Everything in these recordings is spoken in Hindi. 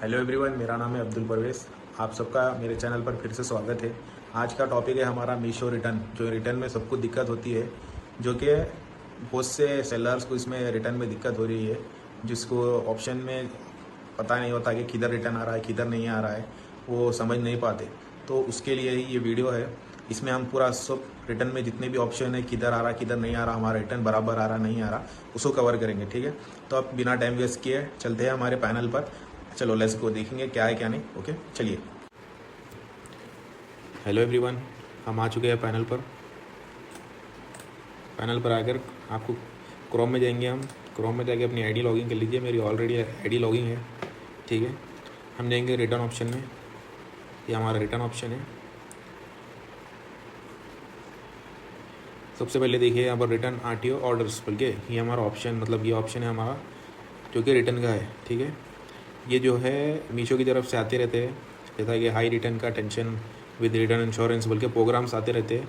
हेलो एवरीवन, मेरा नाम है अब्दुल परवेज़। आप सबका मेरे चैनल पर फिर से स्वागत है। आज का टॉपिक है हमारा मीशो रिटर्न। जो रिटर्न में सबको दिक्कत होती है, जो कि बहुत से सेलर्स को इसमें रिटर्न में दिक्कत हो रही है, जिसको ऑप्शन में पता नहीं होता कि किधर रिटर्न आ रहा है किधर नहीं आ रहा है, वो समझ नहीं पाते। तो उसके लिए ही ये वीडियो है। इसमें हम पूरा सब रिटर्न में जितने भी ऑप्शन है, किधर आ रहा किधर नहीं आ रहा, हमारा रिटर्न बराबर आ रहा नहीं आ रहा, उसको कवर करेंगे। ठीक है, तो अब बिना टाइम वेस्ट किए चलते हैं हमारे पैनल पर। चलो लेट्स गो, देखेंगे क्या है क्या नहीं। ओके चलिए। हेलो एवरीवन, हम आ चुके हैं पैनल पर। पैनल पर आकर आपको क्रोम में जाएंगे। हम क्रोम में जाके अपनी आईडी लॉगिन कर लीजिए। मेरी ऑलरेडी आईडी लॉगिन है। ठीक है, हम जाएंगे रिटर्न ऑप्शन में। ये हमारा रिटर्न ऑप्शन है। सबसे पहले देखिए यहाँ पर रिटर्न आरटीओ ऑर्डर्स बोल के ये हमारा ऑप्शन, मतलब ये ऑप्शन है हमारा जो कि रिटर्न का है। ठीक है, ये जो है मीशो की तरफ से आते रहते हैं, जैसा कि हाई रिटर्न का टेंशन विद रिटर्न इंश्योरेंस बोल के प्रोग्राम्स आते रहते हैं।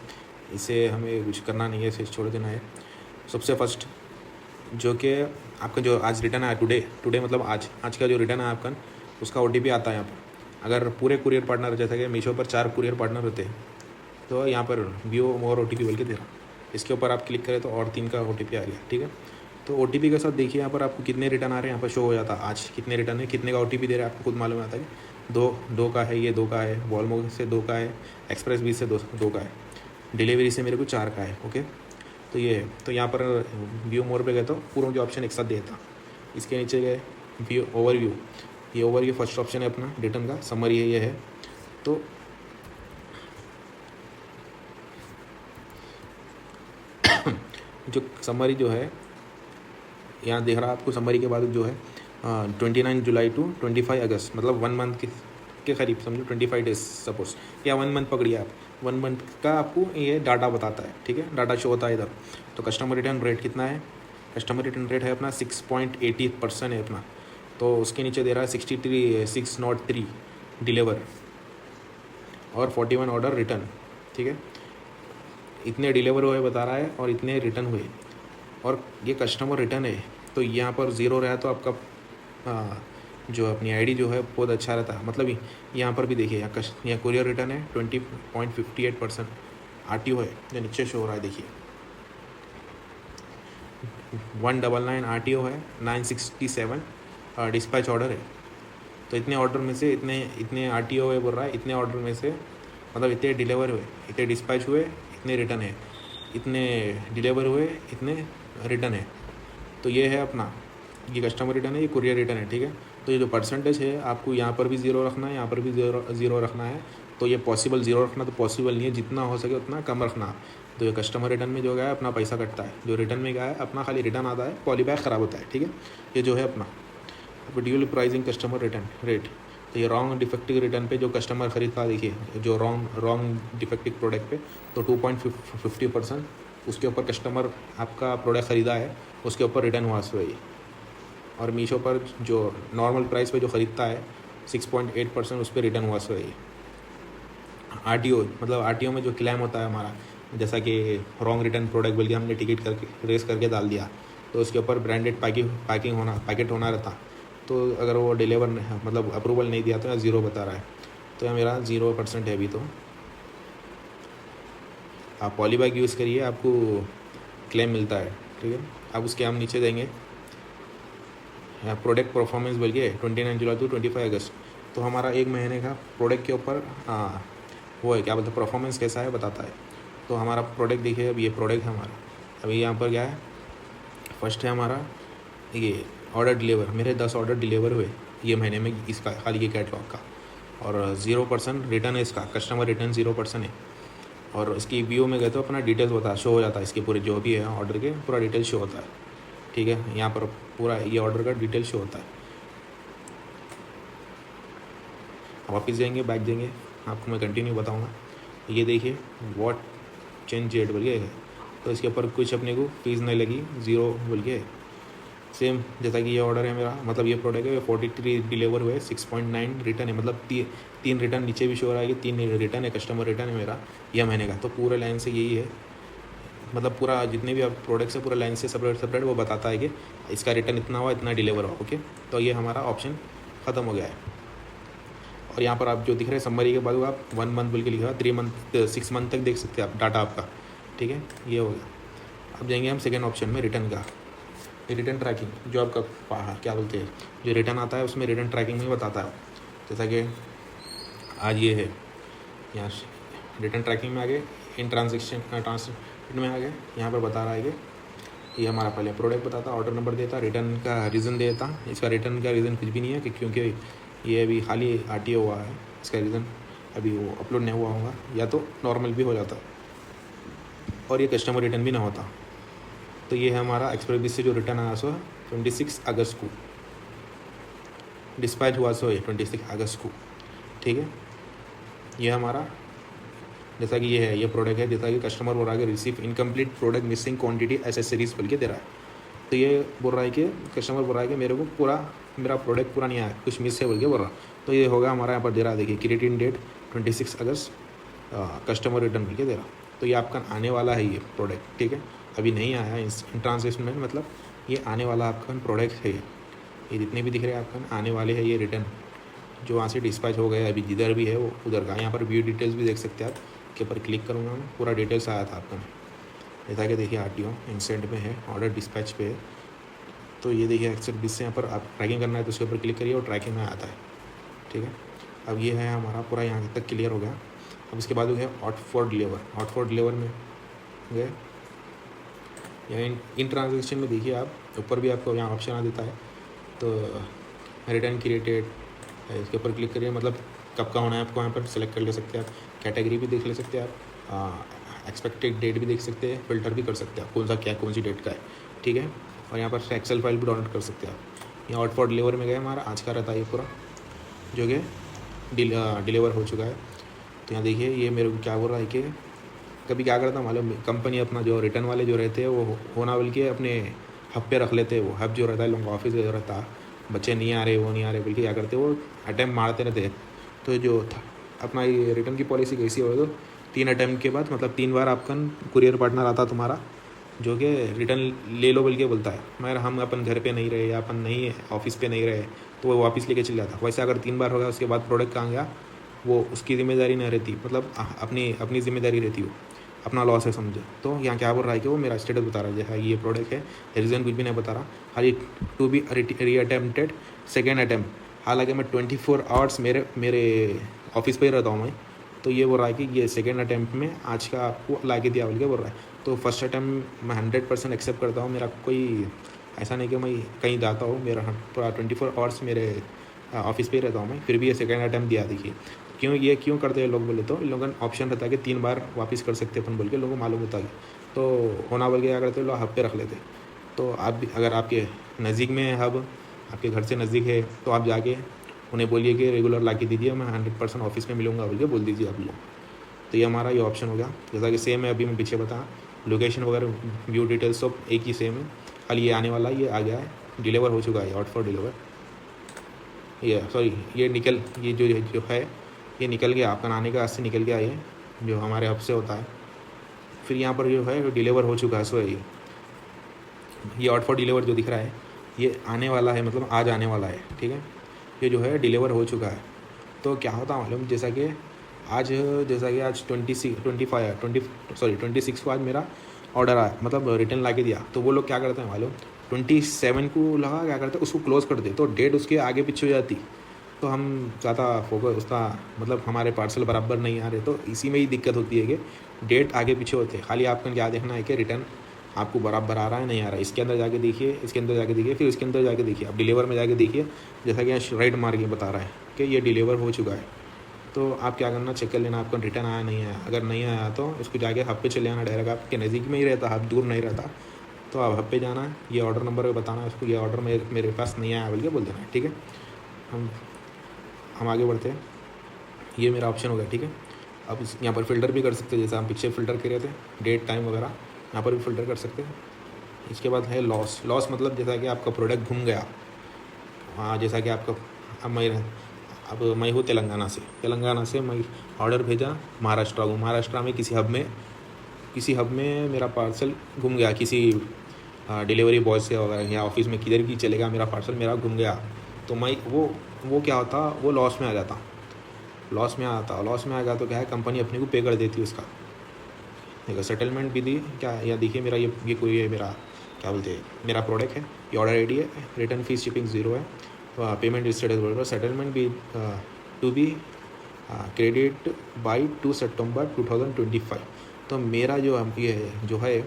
इसे हमें कुछ करना नहीं है, इसे छोड़ देना है। सबसे फर्स्ट जो कि आपका जो आज रिटर्न आया टुडे मतलब आज का जो रिटर्न है आपका, उसका OTP आता है यहाँ पर। अगर पूरे कुरियर पार्टनर, जैसा कि मीशो पर 4 कुरियर पार्टनर होते हैं, तो यहाँ पर व्यू मोर OTP बोल के दे रहा। इसके ऊपर आप क्लिक करें तो और 3 का OTP आ गया। ठीक है, तो OTP के साथ देखिए यहाँ पर आपको कितने रिटर्न आ रहे हैं, यहाँ पर शो हो जाता है आज कितने रिटर्न है, कितने का OTP दे रहे हैं, आपको खुद मालूम आता है कि दो का है, ये 2 का है, वॉलमो से 2 का है, एक्सप्रेस बी से 2 का है, डिलीवरी से मेरे को 4 का है। ओके, तो ये है। तो यहाँ पर व्यू मोर पे गए तो पूरा जो ऑप्शन एक साथ देता। इसके नीचे गए व्यू ओवरव्यू, ये ओवरव्यू फर्स्ट ऑप्शन है अपना रिटर्न का। समरी है, ये है। तो जो समरी जो है यहाँ देख रहा है आपको, समरी के बाद जो है 29 जुलाई टू 25 अगस्त, मतलब 1 मंथ के करीब समझो, 25 डेज सपोज, या 1 मंथ पकड़िए आप। 1 मंथ का आपको ये डाटा बताता है। ठीक है, डाटा शो होता है इधर। तो कस्टमर रिटर्न रेट कितना है? कस्टमर रिटर्न रेट है अपना 6.80% है अपना। तो उसके नीचे दे रहा है 603 डिलीवर और 41 ऑर्डर रिटर्न। ठीक है, इतने डिलीवर हुए बता रहा है और इतने रिटर्न हुए, और ये कस्टमर रिटर्न है। तो यहाँ पर 0 रहा तो आपका जो अपनी आईडी जो है बहुत अच्छा रहता है। मतलब यहाँ पर भी देखिए, यहाँ कुरियर रिटर्न है 20.58%, RTO है जो नीचे शो हो रहा है। देखिए 199 RTO है, 967 डिस्पैच ऑर्डर है। तो इतने ऑर्डर में से इतने RTO है बोल रहा है, इतने ऑर्डर में से मतलब इतने डिलीवर हुए, इतने डिस्पैच हुए, इतने रिटर्न है, इतने डिलीवर हुए, इतने रिटर्न है। तो ये है अपना, ये कस्टमर रिटर्न है, ये कुरियर रिटर्न है। ठीक है, तो ये जो परसेंटेज है आपको यहाँ पर भी 0 रखना है, यहाँ पर भी ज़ीरो रखना है। तो ये पॉसिबल 0 रखना तो पॉसिबल नहीं है, जितना हो सके उतना कम रखना। तो ये कस्टमर रिटर्न में जो गया है अपना पैसा कटता है, जो रिटर्न में गया है अपना खाली रिटर्न आता है, पॉलीबैग ख़राब होता है। ठीक है, ये जो है अपना dual pricing customer return rate. तो ये रॉन्ग डिफेक्टिव रिटर्न पे जो कस्टमर खरीदता है, देखिए जो रॉन्ग डिफेक्टिव प्रोडक्ट पे तो 2.50% उसके ऊपर कस्टमर आपका प्रोडक्ट ख़रीदा है, उसके ऊपर रिटर्न हुआ सो है। और मीशो पर जो नॉर्मल प्राइस पे जो ख़रीदता है 6.8% उस पर रिटर्न हुआ सो है। RTO मतलब RTO में जो क्लेम होता है हमारा, जैसा कि रॉन्ग रिटर्न प्रोडक्ट बोल के हमने टिकट करके रेस करके डाल दिया, तो उसके ऊपर ब्रांडेड पैकेट होना रहता। तो अगर वो डिलीवर मतलब अप्रूवल नहीं दिया तो या 0 बता रहा है, तो यह मेरा 0% है अभी। तो आप पॉलीबैग यूज़ करिए, आपको क्लेम मिलता है। ठीक है, अब उसके हम नीचे देंगे प्रोडक्ट परफॉर्मेंस बोल के 29 जुलाई टू 25 अगस्त। तो हमारा 1 महीने का प्रोडक्ट के ऊपर वो है, क्या बोलते हैं, परफॉर्मेंस कैसा है बताता है। तो हमारा प्रोडक्ट देखिए, अब ये प्रोडक्ट है हमारा। अभी यहाँ पर क्या है, फर्स्ट है हमारा ये ऑर्डर डिलीवर, मेरे 10 ऑर्डर डिलीवर हुए ये महीने में, इसका खाली ये कैटलॉग का। और 0% रिटर्न है, इसका कस्टमर रिटर्न 0% है। और इसकी व्यू में गए तो अपना डिटेल्स शो हो जाता है, इसके पूरे जो भी है ऑर्डर के पूरा डिटेल शो होता है। ठीक है, यहाँ पर पूरा ये ऑर्डर का डिटेल शो होता है। वापस जाएंगे, बैक जाएंगे, आपको मैं कंटिन्यू बताऊँगा। ये देखिए वॉट चेंज डेट बोल के है, तो इसके ऊपर कुछ अपने को फीस नहीं लगी, 0 बोल के। सेम जैसा कि ये ऑर्डर है मेरा, मतलब ये प्रोडक्ट है 43 डिलीवर हुए, 6.9 रिटर्न है, मतलब 3 रिटर्न नीचे भी शो हो रहा है कि 3 रिटर्न है, कस्टमर रिटर्न है मेरा यह महीने का। तो पूरा लाइन से यही है, मतलब पूरा जितने भी आप प्रोडक्ट्स है पूरा लाइन से सेपरेट वो बताता है कि इसका रिटर्न इतना हुआ, इतना डिलीवर हुआ। ओके, तो ये हमारा ऑप्शन ख़त्म हो गया है। और यहाँ पर आप जो दिख रहे हैं समरी के बाद वो आप 1 मंथ बोल के लिखा हुआ 3 मंथ 6 मंथ तक देख सकते हैं आप डाटा आपका, ठीक है। ये हो गया। अब जाएंगे हम सेकेंड ऑप्शन में रिटर्न का। रिटर्न ट्रैकिंग जो आपका क्या बोलते हैं, जो रिटर्न आता है उसमें रिटर्न ट्रैकिंग में बताता है। जैसा कि आज ये है, यहाँ रिटर्न ट्रैकिंग में आ गए, इन ट्रांसलेट में आ गए। यहाँ पर बता रहा है कि ये हमारा पहले प्रोडक्ट बताता, ऑर्डर नंबर देता, रिटर्न का रीज़न देता। इसका रिटर्न का रीज़न कुछ भी नहीं है क्योंकि ये अभी खाली RTO हुआ है, इसका रीज़न अभी वो अपलोड नहीं हुआ होगा, या तो नॉर्मल भी हो जाता और ये कस्टमर रिटर्न भी ना होता। तो ये है हमारा एक्सप्रेस बिस से जो रिटर्न आया सो 26 अगस्त को, डिस्पैच हुआ सो 26 अगस्त को, ठीक है। ये हमारा जैसा कि ये है, ये प्रोडक्ट है, जैसा कि कस्टमर बोल रहा है कि receive incomplete product missing quantity accessories बोल के दे रहा है। तो ये बोल रहा है कि कस्टमर बोल रहा है कि मेरे को मेरा प्रोडक्ट पूरा नहीं आया, कुछ मिस है बोल के बोल रहा। तो ये होगा हमारा यहाँ पर दे रहा है, देखिए क्रेडिट डेट 26 अगस्त, कस्टमर रिटर्न बोल के दे रहा। तो ये आपका आने वाला है ये प्रोडक्ट, ठीक है, अभी नहीं आया है इन ट्रांसलेशन में, मतलब ये आने वाला आपका प्रोडक्ट है। ये जितने भी दिख रहे हैं आपका आने वाले हैं, ये रिटर्न जो वहाँ से डिस्पैच हो गया अभी जिधर भी है वो उधर का। यहाँ पर व्यू डिटेल्स भी देख सकते हैं आप, के ऊपर क्लिक करूँगा मैं, पूरा डिटेल्स आया था आपका। जैसा कि देखिए RTO इंसेंट में है, ऑर्डर डिस्पैच पे है। तो ये देखिए एक्सेप्ट बिस से यहाँ पर आप ट्रैकिंग करना है तो उसके ऊपर क्लिक करिए और ट्रैकिंग में आता है, ठीक है। अब ये है हमारा पूरा यहाँ तक क्लियर हो गया। अब इसके बाद है ऑट फॉर डिलीवर में गए, या इन ट्रांजेक्शन में देखिए आप ऊपर भी आपको यहाँ ऑप्शन आ देता है। तो रिटर्न क्रिएटेड है, इसके ऊपर क्लिक करिए, मतलब कब का होना है आपको यहाँ पर सेलेक्ट कर ले सकते हैं आप, कैटेगरी भी देख ले सकते हैं आप, एक्सपेक्टेड डेट भी देख सकते हैं, फिल्टर भी कर सकते हैं आप कौन सी डेट का है, ठीक है। और यहाँ पर एक्सेल फाइल भी डाउनलोड कर सकते हैं आप। यहाँ ऑट फॉर डिलीवर में गए, हमारा आज का रहता है ये पूरा, जो कि डिलीवर हो चुका है। तो यहाँ देखिए ये मेरे को क्या बोल रहा है कि कभी क्या करता मालूम, कंपनी अपना जो रिटर्न वाले जो रहते हैं वो होना बोल के अपने हब पे रख लेते हैं। वो हब जो रहता है लोगों का ऑफिस जो रहता है, बच्चे नहीं आ रहे वो नहीं आ रहे बोल के क्या करते वो अटैम्प्ट मारते रहते हैं। तो जो अपना ये रिटर्न की पॉलिसी कैसी हो, तो 3 अटैम्प्ट के बाद, मतलब 3 बार आपका कुरियर पार्टनर आता तुम्हारा जो कि रिटर्न ले लो बोल के बोलता है, मगर हम अपन घर पे नहीं रहे या अपन नहीं ऑफिस पे नहीं रहे तो वो वापस लेके चल जाता। वैसे अगर 3 बार हो गया उसके बाद प्रोडक्ट कहाँ गया वो उसकी जिम्मेदारी नहीं रहती, मतलब अपनी जिम्मेदारी रहती, वो अपना लॉस है समझे। तो यहाँ क्या बोल रहा है कि वो मेरा स्टेटस बता रहा है, जैसा ये प्रोडक्ट है, रीज़न कुछ भी नहीं बता रहा, खाली टू बी री अटैम्प्टेड सेकेंड अटैम्प्ट। हालांकि मैं 24 आवर्स मेरे ऑफिस पे ही रहता हूँ मैं। तो ये बोल रहा है कि ये सेकेंड अटैम्प्ट में आज का आपको ला के दिया बोल के बोल रहा है। तो फर्स्ट अटैम्प्ट मैं 100% एक्सेप्ट करता हूँ, मेरा कोई ऐसा नहीं कि मैं कहीं जाता हूँ, मेरा पूरा 24 आवर्स मेरे ऑफिस पे ही रहता हूँ मैं, फिर भी ये सेकेंड अटैम्प्ट दिया। देखिए क्यों करते हैं लोग बोले, तो इन लोगों का ऑप्शन रहता है कि 3 बार वापस कर सकते अपन बोल के लोगों को मालूम होता है। तो होना बोल के क्या करते लोग हब पे रख लेते। तो आप भी अगर आपके नज़दीक में है हब, आपके घर से नज़दीक है, तो आप जाके उन्हें बोलिए कि रेगुलर ला के दीजिए, मैं 100% ऑफिस में मिलूँगा बोल के बोल दीजिए आप लोग। तो ये हमारा ये ऑप्शन हो गया। जैसा कि सेम है, अभी मैं पीछे बता, लोकेशन वगैरह व्यू डिटेल्स सब एक ही सेम है, खाली ये आने वाला ये आ गया है, डिलीवर हो चुका है, आउट फॉर डिलीवर। ये सॉरी ये जो है ये निकल गया, आपका आने का आज से निकल गया, ये जो हमारे हब से होता है। फिर यहाँ पर जो है डिलीवर हो चुका है, सो ये आउट फॉर डिलीवर जो दिख रहा है ये आने वाला है, मतलब आज आने वाला है, ठीक है। ये जो है डिलीवर हो चुका है। तो क्या होता है मालूम, जैसा कि आज 26 को आज मेरा ऑर्डर आया, मतलब रिटर्न ला के दिया। तो वो लोग क्या करते हैं मालूम, 27 को लगा क्या करते हैं उसको क्लोज़ कर दे, तो डेट उसके आगे पीछे हो जाती। तो हम ज़्यादा फोकस उसका, मतलब हमारे पार्सल बराबर नहीं आ रहे, तो इसी में ही दिक्कत होती है कि डेट आगे पीछे होते हैं। खाली आपको क्या देखना है कि रिटर्न आपको बराबर आ रहा है नहीं आ रहा है। इसके अंदर जाके देखिए, इसके अंदर जाके देखिए, फिर इसके अंदर जाके देखिए, अब डिलीवर में जाके देखिए, जैसा कि यहाँ राइट मार्क ये बता रहा है कि ये डिलीवर हो चुका है। तो आप क्या करना, चेक कर लेना आपका रिटर्न आया नहीं आया। अगर नहीं आया तो उसको जाके हब पे चले जाना डायरेक्ट, आपके नज़दीक में ही रहता, हब दूर नहीं रहता। तो आप हब पे जाना है, ये ऑर्डर नंबर बताना है उसको, ये ऑर्डर मेरे पास नहीं आया बोल के बोल देना है, ठीक है। हम आगे बढ़ते हैं, ये मेरा ऑप्शन हो गया, ठीक है। अब यहाँ पर फ़िल्टर भी कर सकते हैं, जैसे हम पीछे फ़िल्टर कर रहे थे डेट टाइम वगैरह, यहाँ पर भी फ़िल्टर कर सकते हैं। इसके बाद है लॉस मतलब जैसा कि आपका प्रोडक्ट घूम गया, हाँ, जैसा कि आपका अब मैं हूँ तेलंगाना से मैं ऑर्डर भेजा महाराष्ट्र को, महाराष्ट्र में किसी हब में मेरा पार्सल घूम गया, किसी डिलीवरी बॉय से वगैरह या ऑफिस में किधर भी चलेगा मेरा पार्सल मेरा घूम गया। तो मैं वो क्या होता, वो लॉस में आ जाता। लॉस में आता, लॉस में आएगा तो क्या है, कंपनी अपने को पे कर देती है उसका। देखो सेटलमेंट भी दी क्या, या देखिए मेरा ये कोई है, मेरा क्या बोलते हैं, मेरा प्रोडक्ट है, ये ऑर्डर आईडी है, रिटर्न फीस शिपिंग 0 है, पेमेंट स्टेटस बोल रहा, सेटलमेंट भी टू बी क्रेडिट बाई 2 सितंबर 2025। तो मेरा जो है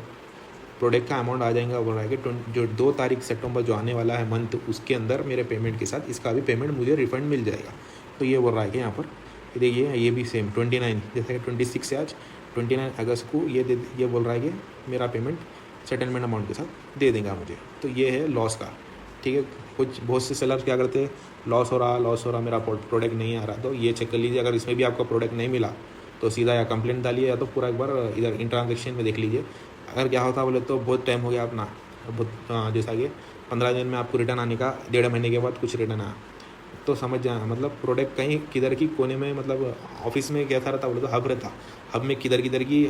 प्रोडक्ट का अमाउंट आ जाएगा, बोल रहा है कि जो 2 तारीख सितंबर जो आने वाला है मंथ, उसके अंदर मेरे पेमेंट के साथ इसका भी पेमेंट मुझे रिफंड मिल जाएगा। तो ये बोल रहा है कि यहाँ पर देखिए ये भी सेम 29, जैसे कि 26 से आज 29 अगस्त को ये बोल रहा है कि मेरा पेमेंट सेटलमेंट अमाउंट के साथ दे देगा मुझे। तो ये है लॉस का, ठीक है। कुछ बहुत से सेलर्स क्या करते हैं, लॉस हो रहा मेरा प्रोडक्ट नहीं आ रहा, तो ये चेक कर लीजिए। अगर इसमें भी आपका प्रोडक्ट नहीं मिला तो सीधा या कंप्लेंट डालिए, या तो पूरा एक बार इधर इन ट्रांजेक्शन में देख लीजिए। अगर क्या होता बोले तो बहुत टाइम हो गया अपना, जैसा कि 15 दिन में आपको रिटर्न आने का, 1.5 महीने के बाद कुछ रिटर्न आया, तो समझ जाना मतलब प्रोडक्ट कहीं किधर की कोने में, मतलब ऑफिस में कैसा रहता बोले तो हब रहता, हब में किधर की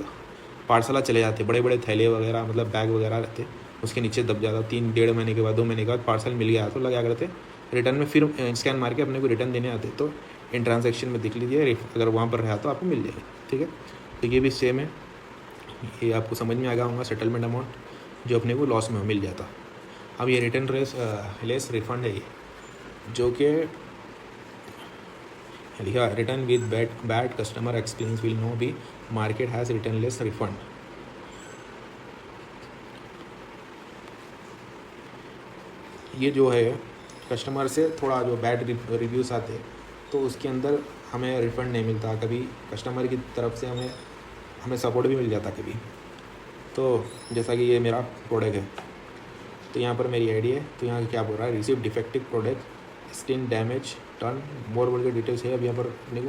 पार्सला चले जाते, बड़े बड़े थैले वगैरह, मतलब बैग वगैरह रहते, उसके नीचे दब जाता। 3-1.5 महीने के बाद, 2 महीने के बाद पार्सल मिल गया तो लगा करते रिटर्न में, फिर स्कैन मार के अपने को रिटर्न देने आते। तो इन ट्रांजेक्शन में देख लीजिए, अगर वहाँ पर रहा तो आपको मिल जाएगा, ठीक है। तो ये भी सेम है, ये आपको समझ में आ गया होगा, सेटलमेंट अमाउंट जो अपने को लॉस में मिल जाता। अब ये रिटर्न लेस रिफंड है, ये जो कि लिखा return with bad customer experience will no be market has return less refund. ये जो है कस्टमर से थोड़ा जो बैड रिव्यूज़ आते तो उसके अंदर हमें रिफ़ंड नहीं मिलता, कभी कस्टमर की तरफ से हमें सपोर्ट भी मिल जाता कभी। तो जैसा कि ये मेरा प्रोडक्ट है, तो यहाँ पर मेरी आईडी है, तो यहाँ क्या बोल रहा है, receive defective product screen damage turn more बोल के डिटेल्स है। अब यहाँ पर अपने को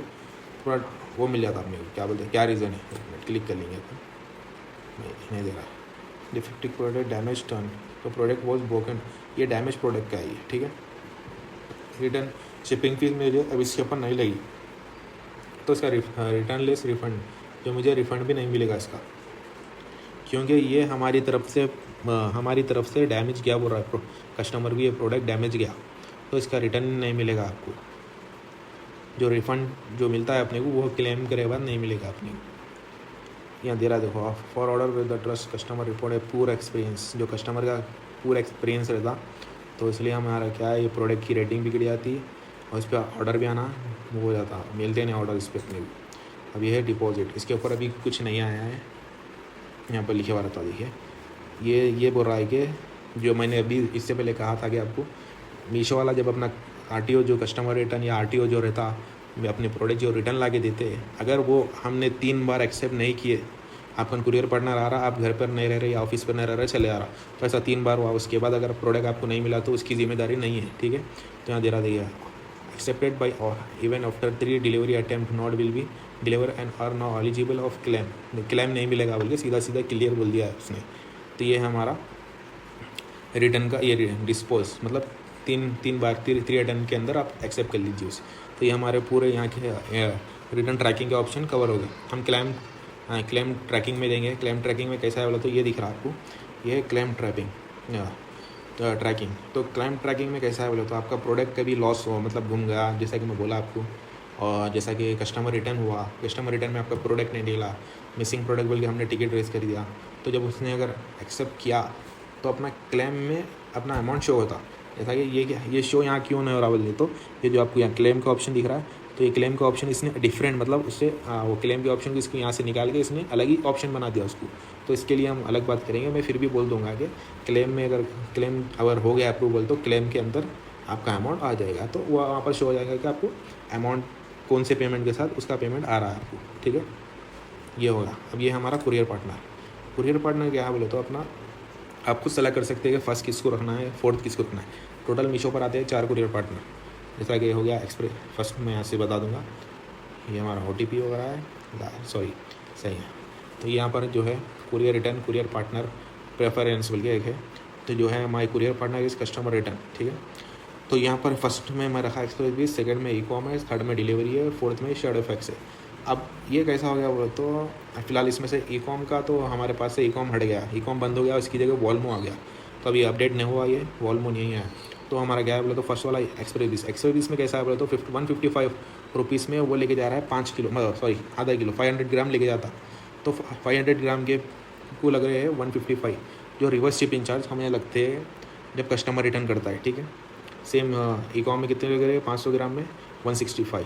पूरा वो मिल जाता अपने को, क्या बोलते हैं, क्या रीज़न है, क्लिक कर लेंगे अपन, नहीं दे रहा, डिफेक्टिव प्रोडक्ट डैमेज टर्न, तो प्रोडक्ट वॉज ब्रोकन, ये डैमेज प्रोडक्ट का है ये, ठीक है। रिटर्न शिपिंग फीस मुझे अब इसके ऊपर नहीं लगी, तो इसका रिटर्न लेस रिफ़ंड, जो मुझे रिफ़ंड भी नहीं मिलेगा इसका, क्योंकि ये हमारी तरफ से डैमेज गया बोल रहा है, कस्टमर भी ये प्रोडक्ट डैमेज गया, तो इसका रिटर्न नहीं मिलेगा आपको। जो रिफ़ंड जो मिलता है अपने को वो क्लेम करे बाद नहीं मिलेगा अपने को। यहाँ दे रहा देखो, for order with the trust customer report है पूरा एक्सपीरियंस, जो कस्टमर का पूरा एक्सपीरियंस रहता, तो इसलिए हमारा क्या है, ये प्रोडक्ट की रेटिंग भी गिर जाती और इस पर ऑर्डर भी आना वो हो जाता, मिलते नहीं ऑर्डर इस पर अपने भी। अब ये है डिपॉजिट, इसके ऊपर अभी कुछ नहीं आया है, यहाँ पर लिखे हुआ रहता, देखिए ये बोल रहा है कि जो मैंने अभी इससे पहले कहा था कि आपको मीशो वाला जब अपना आरटीओ जो कस्टमर रिटर्न या आरटीओ जो रहता, अपने प्रोडक्ट जो रिटर्न ला के देते, अगर वो हमने 3 बार एक्सेप्ट नहीं किए, आपका कुरियर पार्टनर आ रहा, आप घर पर नहीं रह रहे या ऑफिस पर नहीं रह रहे, चले आ रहा, तो ऐसा 3 बार हुआ, उसके बाद अगर प्रोडक्ट आपको नहीं मिला तो उसकी जिम्मेदारी नहीं है, ठीक है। तो यहाँ दे रहा देखिए, accepted by even after 3 delivery attempt not will be deliver and are not eligible of claim नहीं मिलेगा बोल के सीधा क्लियर बोल दिया है उसने। तो ये है हमारा रिटर्न का ये डिस्पोज, मतलब 3 बार 3 अटैम्प्ट के अंदर आप एक्सेप्ट कर लीजिए उसे। तो ये हमारे पूरे यहाँ के रिटर्न ट्रैकिंग के ऑप्शन कवर हो गए। हम क्लेम ट्रैकिंग में देंगे। क्लेम ट्रैकिंग में कैसा है बोला तो ये दिख रहा है आपको, ये क्लेम ट्रैकिंग। तो क्लेम ट्रैकिंग में कैसा है बोले तो आपका प्रोडक्ट कभी लॉस हो, मतलब घूम गया, जैसा कि मैं बोला आपको, और जैसा कि कस्टमर रिटर्न हुआ, कस्टमर रिटर्न में आपका प्रोडक्ट नहीं मिला, मिसिंग प्रोडक्ट बोल के हमने टिकट रेज कर दिया, तो जब उसने अगर एक्सेप्ट किया तो अपना क्लेम में अपना अमाउंट शो होता। जैसा कि ये शो यहाँ क्यों नहीं हो रहा बोले तो ये जो आपको यहाँ क्लेम का ऑप्शन दिख रहा है, तो ये क्लेम का ऑप्शन इसने डिफरेंट, मतलब उससे वो क्लेम के ऑप्शन को इसको यहाँ से निकाल के इसने अलग ही ऑप्शन बना दिया उसको। तो इसके लिए हम अलग बात करेंगे। मैं फिर भी बोल दूंगा कि क्लेम में अगर क्लेम अगर हो गया अप्रूवल तो क्लेम के अंदर आपका अमाउंट आ जाएगा, तो वो वहाँ पर शो हो जाएगा कि आपको अमाउंट कौन से पेमेंट के साथ उसका पेमेंट आ रहा है आपको, ठीक है। ये होगा। अब ये हमारा कुरियर पार्टनर क्या है बोले तो अपना आप खुद सलाह कर सकते हैं कि फर्स्ट किसको रखना है, फोर्थ किसको रखना है। टोटल मीशो पर आते हैं 4 कुरियर पार्टनर, जैसा कि हो गया एक्सप्रेस। फर्स्ट मैं यहाँ से बता दूंगा, ये हमारा OTP वगैरह है, सही है। तो यहाँ पर जो है courier return, courier partner preference बोल के एक है, तो जो है my courier partner is customer return, ठीक है। तो यहाँ पर फर्स्ट में मैं रखा एक्सप्रेस भी, सेकंड में ई-कॉमर्स, थर्ड में डिलीवरी है, फोर्थ में शेडो फैक्स है। अब ये कैसा हो गया बोलो तो फिलहाल इसमें से ई-कॉम का तो हमारे पास से ई-कॉम हट गया, ई-कॉम बंद हो गया, उसकी जगह वॉल्मो आ गया। तो अभी अपडेट नहीं हुआ, ये वॉल्मो नहीं है। तो हमारा क्या है बोले तो फर्स्ट वाला एक्सप्रेस में कैसा है बोले तो 155 रुपीज़ में वो लेके जा रहा है 5 किलो, मतलब सॉरी आधा किलो, 500 ग्राम लेके जाता, तो 500 ग्राम के को लग रहे हैं 155, जो रिवर्स शिपिंग चार्ज हमें लगते हैं जब कस्टमर रिटर्न करता है, ठीक है। सेम ई-कॉम में कितने लग रहे हैं, 500 ग्राम में 165,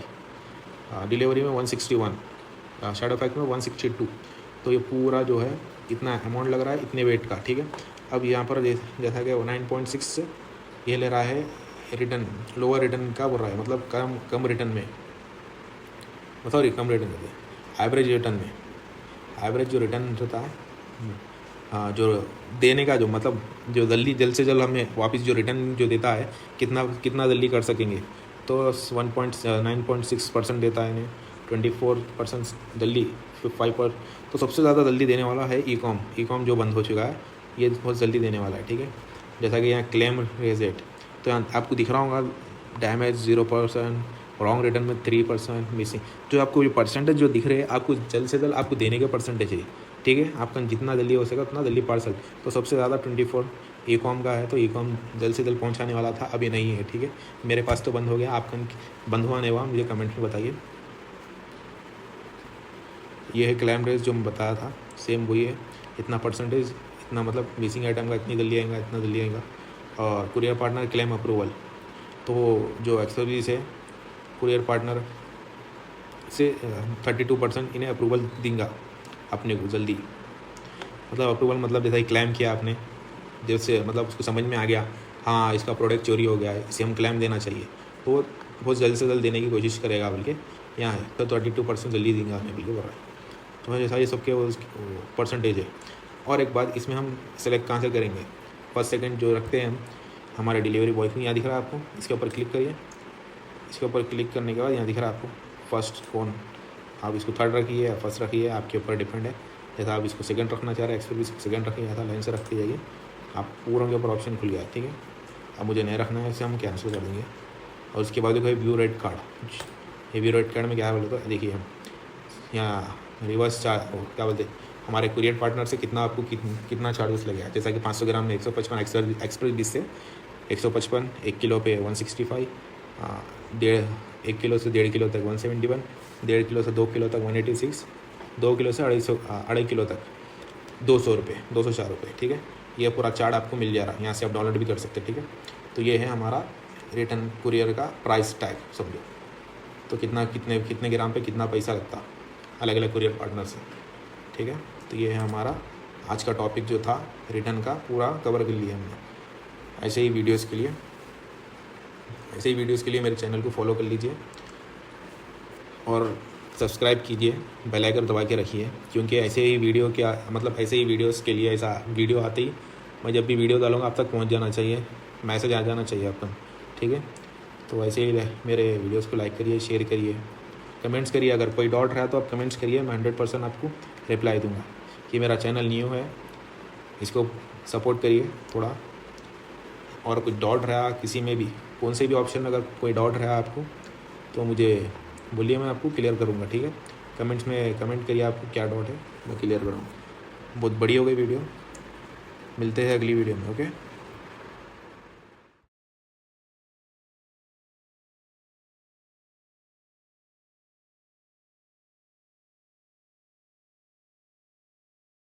डिलीवरी में 161, शैडो फैक्ट में 162। तो ये पूरा जो है इतना अमाउंट लग रहा है इतने वेट का, ठीक है। अब यहाँ पर जैसा कि 9.6 से ये ले रहा है रिटर्न, लोअर रिटर्न का बोल रहा है, मतलब कम रिटर्न में, सॉरी कम रिटर्न में, एवरेज रिटर्न में, एवरेज जो रिटर्न रहता है, हाँ, जो देने का जो मतलब जो जल्द से जल्द हमें वापस जो रिटर्न जो देता है कितना जल्दी कर सकेंगे, तो 9.6% देता है इन्हें, 24% जल्दी, 5%। तो सबसे ज़्यादा जल्दी देने वाला है ई-कॉम जो बंद हो चुका है, ये बहुत जल्दी देने वाला है, ठीक है। जैसा कि यहाँ क्लेम रेजेट, तो यहाँ आपको दिख रहा होगा डैमेज 0%, रॉन्ग रिटर्न में 3%, मिसिंग, जो आपको ये परसेंटेज जो दिख रहे हैं, आपको जल्द से जल्द आपको देने के परसेंटेज है, ठीक है। आपका जितना जल्दी हो सके उतना जल्दी पार्सल, तो सबसे ज़्यादा 24 ई-कॉम का है, तो ई-कॉम जल्द से जल्द पहुंचाने वाला था, अभी नहीं है, ठीक है। मेरे पास तो बंद हो गया, आपका बंद हुआ नहीं हुआ मुझे कमेंट में बताइए। ये है क्लेम रेस जो मैं बताया था, सेम वही है, इतना परसेंटेज, इतना मतलब मिसिंग आइटम का इतनी जल्दी आएगा, इतना जल्दी आएगा। और कुरियर पार्टनर क्लेम अप्रूवल, तो जो एक्सेसरीज है कुरियर पार्टनर से 32% इन्हें अप्रूवल देंगे अपने को जल्दी, मतलब अप्रूवल मतलब जैसा ही क्लेम किया आपने, जैसे मतलब उसको समझ में आ गया हाँ इसका प्रोडक्ट चोरी हो गया है, इसे हम क्लेम देना चाहिए, तो बहुत जल्द से जल्द देने की कोशिश करेगा, बल्कि यहाँ है तो 32% जल्दी देंगे आपने, बिल्कुल बोल रहा है। तो जैसा ये सबके वो परसेंटेज है। और एक बात, इसमें हम सेलेक्ट कहाँ से करेंगे, फर्स्ट सेकंड जो रखते हैं हम हमारे डिलीवरी बॉय को, यहाँ दिख रहा है आपको, इसके ऊपर क्लिक करिए, इसके ऊपर क्लिक करने के बाद यहाँ दिख रहा है आपको फर्स्ट कौन, आप इसको थर्ड रखिए या फर्स्ट रखिए, आपके ऊपर डिपेंड है। जैसा आप इसको सेकंड रखना चाह रहे हैं, एक्सपेक्ट इसको सेकंड रखिए, ऐसा लाइन से रखते जाइए, आप पूरा के ऊपर ऑप्शन खुल गया है, ठीक है। अब मुझे नहीं रखना है, इसे हम कैंसिल कर देंगे। और उसके बाद देखो व्यू रेट कार्ड, ये व्यू रेट कार्ड में क्या है बोले तो देखिए, हम यहाँ रिवर्स चार्ज क्या बोलते हैं, हमारे कुरियर पार्टनर से कितना आपको कितना चार्जेस लगेगा, जैसा कि 500 ग्राम में 155, एक्सप्रेस 20 से 155, 1 किलो पे 165, 1 किलो से 1.5 किलो तक 171, 1.5 किलो से 2 किलो तक 186, 2 किलो से 2.5 किलो तक 200 रुपये, 204 रुपये, ठीक है। ये पूरा चार्ट आपको मिल जा रहा है, यहाँ से आप डाउनलोड भी कर सकते हैं, ठीक है। तो ये है हमारा रिटर्न कुरियर का प्राइस टैग, समझो। तो कितने ग्राम पे कितना पैसा लगता अलग अलग कुरियर पार्टनर से, ठीक है। तो ये है हमारा आज का टॉपिक जो था रिटर्न का, पूरा कवर कर लिया हमने। ऐसे ही वीडियोस के लिए मेरे चैनल को फॉलो कर लीजिए और सब्सक्राइब कीजिए, बेल आइकन दबा के रखिए, क्योंकि ऐसे ही वीडियोस के लिए ऐसा वीडियो आते ही मैं जब भी वीडियो डालूँगा आप तक पहुंच जाना चाहिए, मैसेज आ जाना चाहिए आपका, ठीक है। तो ऐसे ही मेरे वीडियोस को लाइक करिए, शेयर करिए, कमेंट्स करिए। अगर कोई डाउट रहा तो आप कमेंट्स करिए, मैं 100% आपको रिप्लाई दूंगा। कि मेरा चैनल न्यू है, इसको सपोर्ट करिए थोड़ा। और कुछ डाउट रहा किसी में भी, कौन से भी ऑप्शन में अगर कोई डाउट रहा आपको तो मुझे बोलिए, मैं आपको क्लियर करूँगा, ठीक है। कमेंट्स में कमेंट करिए आपको क्या डाउट है, मैं क्लियर करूँगा। बहुत बड़ी हो गई वीडियो, मिलते हैं अगली वीडियो में, ओके।